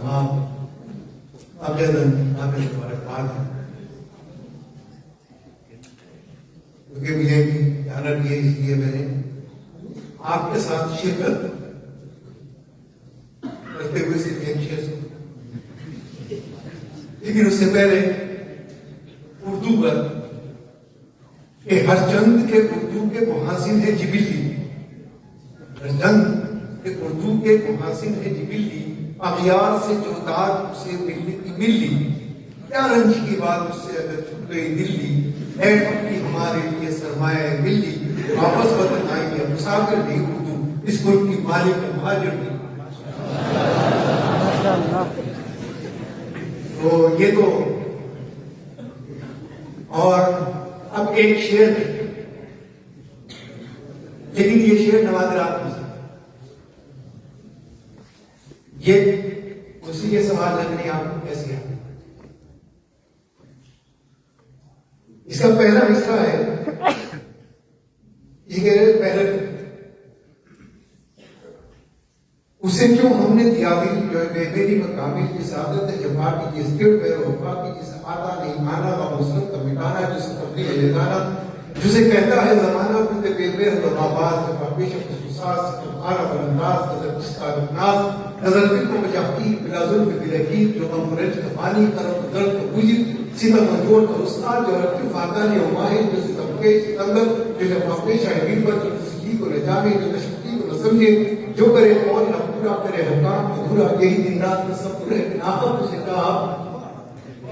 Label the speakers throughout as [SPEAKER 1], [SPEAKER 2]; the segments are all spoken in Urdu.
[SPEAKER 1] آپ مبارکباد ہے، کیونکہ مجھے بھی آنر کیا اس لیے میں نے آپ کے ساتھ شرکت کرتے ہوئے صرف ایک شعر سنا، لیکن اس سے پہلے اردو پر کہ ہر چند کے اردو کے محاسن ہے جبلی، ہر چند کے اردو کے محاسن ہے جبلی، اغیار سے جو داد اسے ملی، کیا رنج کی بات اس سے اگر چھپ گئی دلی، اے پکی ہمارے لیے سرمایہ ملی، واپس وطن آئیں گے مسافر بھی اردو، اس ملک کی مالک مہاجر بھی۔ تو یہ تو، اور اب ایک شعر ہے، لیکن یہ شعر نوادرات میں سے، یہ اسی کے سوال لگنے آپ کو کیسے آتے؟ اس کا پہلا حصہ ہے، یہ پہلے اسے کیوں ہم نے دیا دل جو ہے بے میری مقابل جس عادت ہے جفا کی، جس گر پہ وفا کی، جس آتا نہیں مانا و مسلم کا مٹانا، جس تبلیغ لگانا، جسے کہتا ہے زمانہ بلتے بے بیر و آباد، جب پیش خصوصات تمہارا بلنداز، نظر جس کا ناز، نظر دل کو بجاتی بلا ظلم بلکیب، جو غم رنج کا پانی، کرم درد کا بوجھ، ستم منظور کا استاد، جو رکھتی فاقانی و ماہر، جو ستم کے ستمگر، جو جب پیش آئے دل پر، جو تسلی کو نہ جانے، جو تشکیل کو نہ سمجھے، جو کرے اور نہ پورا کرے حکام ادھورا، یہی دن رات میں سب پورے ناقب اسے کہا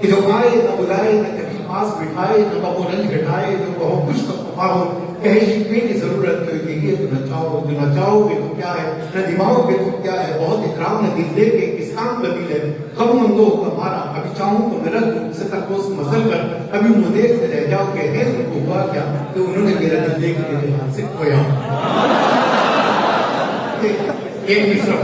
[SPEAKER 1] کہ جو آئے نہ بلائے نہ کبھی پاس بٹھائے، نہ بابو رنج گھٹائے، جو کہو کچھ تک وفا ہو، کہے شکوے کی ضرورت تو یہ تو نہ چاہو، جو نہ چاہو گے تو کیا ہے، نہ دماغ گے تو کیا ہے، بہت اکرام نہ دل دے کے کس کام قبیل ہے، غم مندو کا مارا، ابھی چاہوں تو نہ رکھ دوں سے تک اس مزل کر، ابھی مدیر سے رہ جاؤ کہ ہے ان کو ہوا کیا، تو انہوں نے میرا دل دے کے میرے ہاتھ سے کھویا۔ ایک مصرع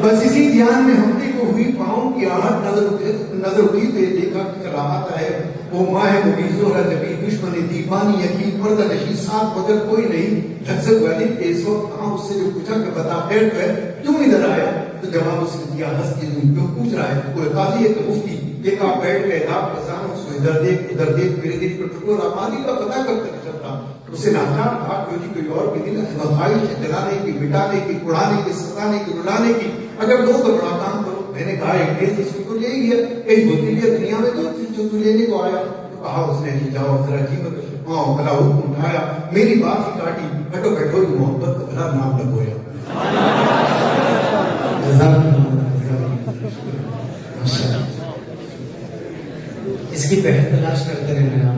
[SPEAKER 1] بس اسی دھیان میں ہفتے کو ہوئی پاؤں کی آہٹ، نظر اٹھی تو یہ دیکھا کہ کراہت ہے، وہ ماہ مبی زہرہ نبی دشمن دیوانی یقین پردہ نشی، ساتھ مگر کوئی نہیں، جھکسک والد کے اس وقت کہاں اس سے جو پوچھا کہ بتا خیر تو ہے، کیوں ادھر آیا؟ تو جواب اس نے دیا ہنس کے کیوں پوچھ رہا ہے؟ کوئی قاضی ہے کہ مفتی، ایک آپ بیٹھ کے اداب کے سامنے اس کو ادھر دیکھ میرے دل پر ٹکور آبادی کا پتہ کب تک چلتا، اسے ناچار تھا کوئی اور بھی دل ہے خواہش ہے جلانے کی، مٹانے کی، اڑانے کی، ستانے کی، رلانے کی، اگر دو تو بڑا کام کرو۔ میں نے کہا ایک ڈیز اس کو لے گیا، ایک ہوتی ہے دنیا میں دو چیز جو تو لینے کو آیا، تو کہا اس نے جی جاؤ ذرا جی میں کشماؤ، بھلا حکم اٹھایا، میری بات ہی کاٹی، ہٹو بیٹھو محبت کا بھلا نام لگویا۔
[SPEAKER 2] اس کی بہن تلاش کرتے رہنا۔